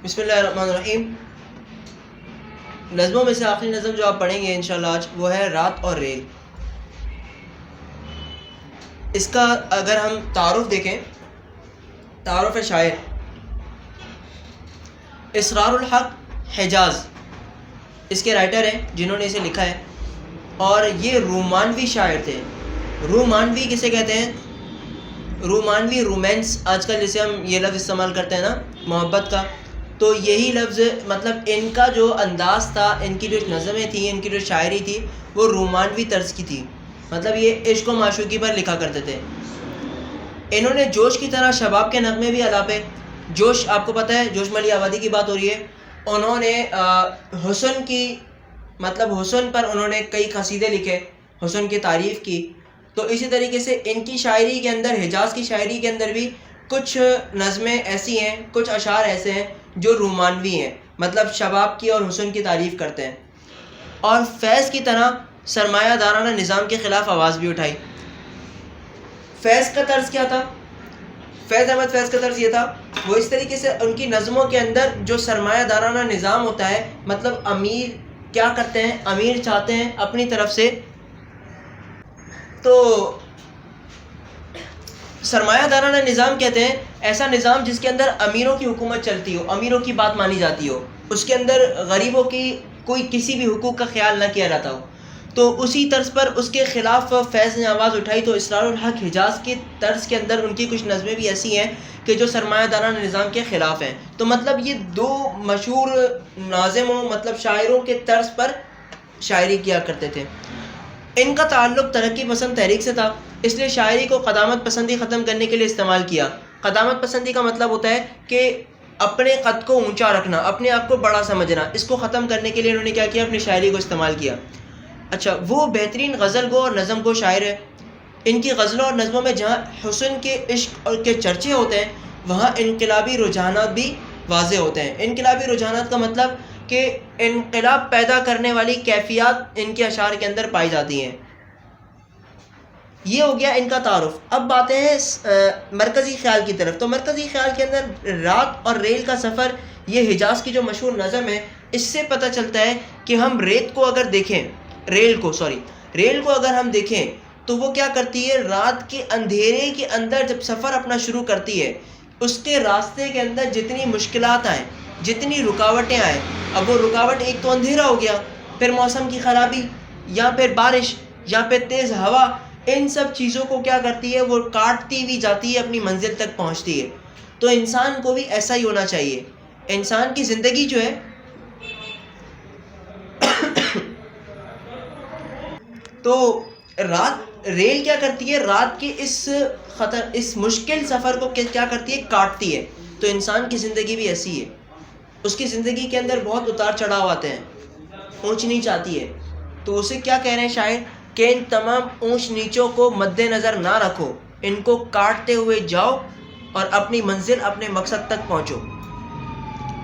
بسم اللہ الرحمن الرحیم. نظموں میں سے آخری نظم جو آپ پڑھیں گے انشاءاللہ آج وہ ہے رات اور ریل. اس کا اگر ہم تعارف دیکھیں، تعارف شاعر اسرار الحق حجاز اس کے رائٹر ہیں جنہوں نے اسے لکھا ہے، اور یہ رومانوی شاعر تھے. رومانوی کسے کہتے ہیں؟ رومانوی رومانس آج کل جیسے ہم یہ لفظ استعمال کرتے ہیں نا محبت کا، تو یہی لفظ مطلب ان کا جو انداز تھا، ان کی جو نظمیں تھیں، ان کی جو شاعری تھی وہ رومانوی طرز کی تھی. مطلب یہ عشق و معشوقی پر لکھا کرتے تھے. انہوں نے جوش کی طرح شباب کے نغمے بھی ادا پہ، جوش آپ کو پتہ ہے جوش ملی آبادی کی بات ہو رہی ہے، انہوں نے حسن کی مطلب حسن پر انہوں نے کئی قصیدے لکھے، حسن کی تعریف کی. تو اسی طریقے سے ان کی شاعری کے اندر، حجاز کی شاعری کے اندر بھی کچھ نظمیں ایسی ہیں، کچھ اشعار ایسے ہیں جو رومانوی ہیں، مطلب شباب کی اور حسن کی تعریف کرتے ہیں. اور فیض کی طرح سرمایہ دارانہ نظام کے خلاف آواز بھی اٹھائی. فیض کا طرز کیا تھا؟ فیض احمد فیض کا طرز یہ تھا، وہ اس طریقے سے ان کی نظموں کے اندر جو سرمایہ دارانہ نظام ہوتا ہے، مطلب امیر کیا کرتے ہیں، امیر چاہتے ہیں اپنی طرف سے، تو سرمایہ دارانہ نظام کہتے ہیں ایسا نظام جس کے اندر امیروں کی حکومت چلتی ہو، امیروں کی بات مانی جاتی ہو، اس کے اندر غریبوں کی کوئی کسی بھی حقوق کا خیال نہ کیا جاتا ہو. تو اسی طرز پر اس کے خلاف فیض نے آواز اٹھائی. تو اسرار الحق حجاز کے طرز کے اندر ان کی کچھ نظمیں بھی ایسی ہیں کہ جو سرمایہ دارانہ نظام کے خلاف ہیں. تو مطلب یہ دو مشہور ناظموں مطلب شاعروں کے طرز پر شاعری کیا کرتے تھے. ان کا تعلق ترقی پسند تحریک سے تھا، اس لیے شاعری کو قدامت پسندی ختم کرنے کے لیے استعمال کیا. قدامت پسندی کا مطلب ہوتا ہے کہ اپنے قد کو اونچا رکھنا، اپنے آپ کو بڑا سمجھنا. اس کو ختم کرنے کے لیے انہوں نے کیا کیا؟ اپنی شاعری کو استعمال کیا. اچھا، وہ بہترین غزل گو اور نظم گو شاعر ہے. ان کی غزلوں اور نظموں میں جہاں حسن کے عشق اور کے چرچے ہوتے ہیں، وہاں انقلابی رجحانات بھی واضح ہوتے ہیں. انقلابی رجحانات کا مطلب کہ انقلاب پیدا کرنے والی کیفیات ان کے اشعار کے اندر پائی جاتی ہیں. یہ ہو گیا ان کا تعارف. اب باتیں ہیں مرکزی خیال کی طرف. تو مرکزی خیال کے اندر رات اور ریل کا سفر، یہ حجاز کی جو مشہور نظم ہے، اس سے پتہ چلتا ہے کہ ہم ریل کو اگر ہم دیکھیں تو وہ کیا کرتی ہے؟ رات کے اندھیرے کے اندر جب سفر اپنا شروع کرتی ہے، اس کے راستے کے اندر جتنی مشکلات آئیں، جتنی رکاوٹیں آئیں، اب وہ رکاوٹ ایک تو اندھیرا ہو گیا، پھر موسم کی خرابی، یا پھر بارش، یا پھر تیز ہوا، ان سب چیزوں کو کیا کرتی ہے؟ وہ کاٹتی بھی جاتی ہے، اپنی منزل تک پہنچتی ہے. تو انسان کو بھی ایسا ہی ہونا چاہیے. انسان کی زندگی جو ہے تو ریل کیا کرتی ہے؟ رات کے اس مشکل سفر کو کیا کرتی ہے؟ کاٹتی ہے. تو انسان کی زندگی بھی ایسی ہے، اس کی زندگی کے اندر بہت اتار چڑھاؤ آتے ہیں، اونچ نیچ آتی ہے. تو اسے کیا کہہ رہے ہیں شاعر کہ ان تمام اونچ نیچوں کو مد نظر نہ رکھو، ان کو کاٹتے ہوئے جاؤ اور اپنی منزل، اپنے مقصد تک پہنچو.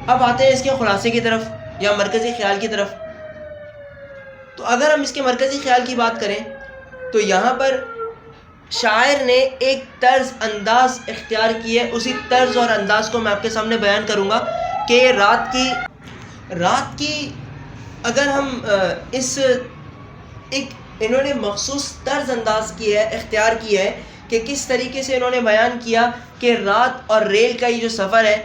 اب آتے ہیں اس کے خلاصے کی طرف یا مرکزی خیال کی طرف. تو اگر ہم اس کے مرکزی خیال کی بات کریں تو یہاں پر شاعر نے ایک طرز انداز اختیار کی ہے. اسی طرز اور انداز کو میں آپ کے سامنے بیان کروں گا کہ رات کی اگر ہم انہوں نے مخصوص طرز انداز کی ہے، اختیار کیا ہے کہ کس طریقے سے انہوں نے بیان کیا کہ رات اور ریل کا یہ جو سفر ہے،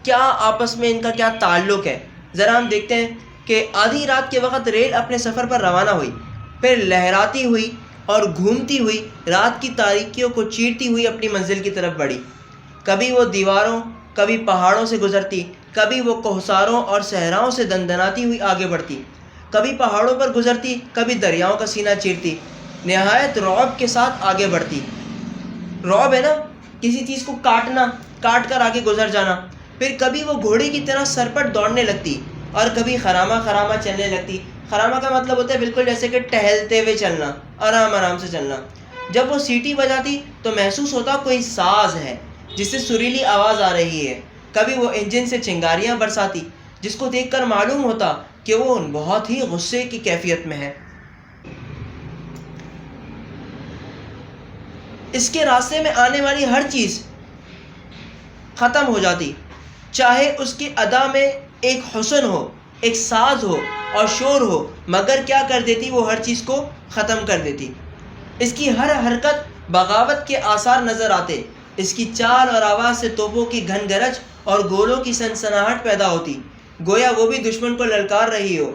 کیا آپس میں ان کا کیا تعلق ہے. ذرا ہم دیکھتے ہیں کہ آدھی رات کے وقت ریل اپنے سفر پر روانہ ہوئی، پھر لہراتی ہوئی اور گھومتی ہوئی رات کی تاریکیوں کو چیرتی ہوئی اپنی منزل کی طرف بڑھی. کبھی وہ دیواروں، کبھی پہاڑوں سے گزرتی، کبھی وہ کوہساروں اور صحراؤں سے دندناتی ہوئی آگے بڑھتی، کبھی پہاڑوں پر گزرتی، کبھی دریاؤں کا سینہ چیرتی، نہایت رعب کے ساتھ آگے بڑھتی. رعب ہے نا، کسی چیز کو کاٹ کر آگے گزر جانا. پھر کبھی وہ گھوڑے کی طرح سرپٹ دوڑنے لگتی اور کبھی خرامہ چلنے لگتی. خرامہ کا مطلب ہوتا ہے بالکل جیسے کہ ٹہلتے ہوئے چلنا، آرام سے چلنا. جب وہ سیٹی بجاتی تو محسوس ہوتا کوئی ساز ہے جس سے سریلی آواز آ رہی ہے. کبھی وہ انجن سے چنگاریاں برساتی جس کو دیکھ کر معلوم ہوتا کہ وہ بہت ہی غصے کی کیفیت میں ہے. اس کے راستے میں آنے والی ہر چیز ختم ہو جاتی. چاہے اس کی ادا میں ایک حسن ہو، ایک ساز ہو اور شور ہو، مگر کیا کر دیتی؟ وہ ہر چیز کو ختم کر دیتی۔ اس کی ہر حرکت بغاوت کے آثار نظر آتے، اس کی چال اور آواز سے توپوں کی گھن گرج اور گولوں کی سنسناہٹ پیدا ہوتی، گویا وہ بھی دشمن کو للکار رہی ہو۔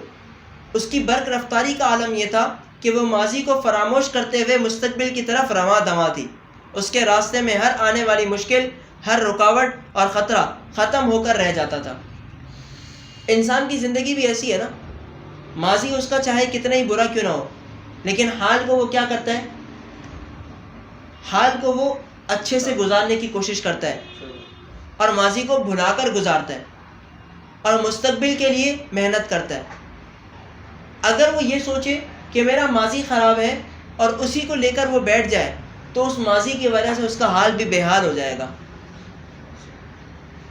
اس کی برق رفتاری کا عالم یہ تھا کہ وہ ماضی کو فراموش کرتے ہوئے مستقبل کی طرف رواں دواں تھی۔ اس کے راستے میں ہر آنے والی مشکل، ہر رکاوٹ اور خطرہ ختم ہو کر رہ جاتا تھا۔ انسان کی زندگی بھی ایسی ہے نا، ماضی اس کا چاہے کتنا ہی برا کیوں نہ ہو، لیکن حال کو وہ کیا کرتا ہے؟ حال کو وہ اچھے سے گزارنے کی کوشش کرتا ہے اور ماضی کو بھلا کر گزارتا ہے اور مستقبل کے لیے محنت کرتا ہے۔ اگر وہ یہ سوچے کہ میرا ماضی خراب ہے اور اسی کو لے کر وہ بیٹھ جائے تو اس ماضی کی وجہ سے اس کا حال بھی بے حال ہو جائے گا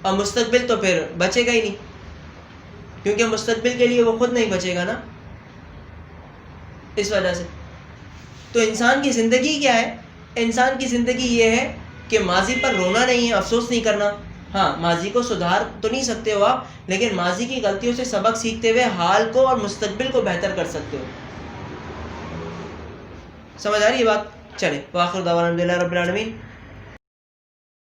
اور مستقبل تو پھر بچے گا ہی نہیں، کیونکہ مستقبل کے لیے وہ خود نہیں بچے گا نا۔ اس وجہ سے تو انسان کی زندگی کیا ہے؟ انسان کی زندگی یہ ہے کہ ماضی پر رونا نہیں ہے، افسوس نہیں کرنا۔ ہاں، ماضی کو سدھار تو نہیں سکتے ہو آپ، لیکن ماضی کی غلطیوں سے سبق سیکھتے ہوئے حال کو اور مستقبل کو بہتر کر سکتے ہو۔ سمجھ آ رہی ہے بات؟ چلے، وآخر دعوانا الحمدللہ رب العالمین۔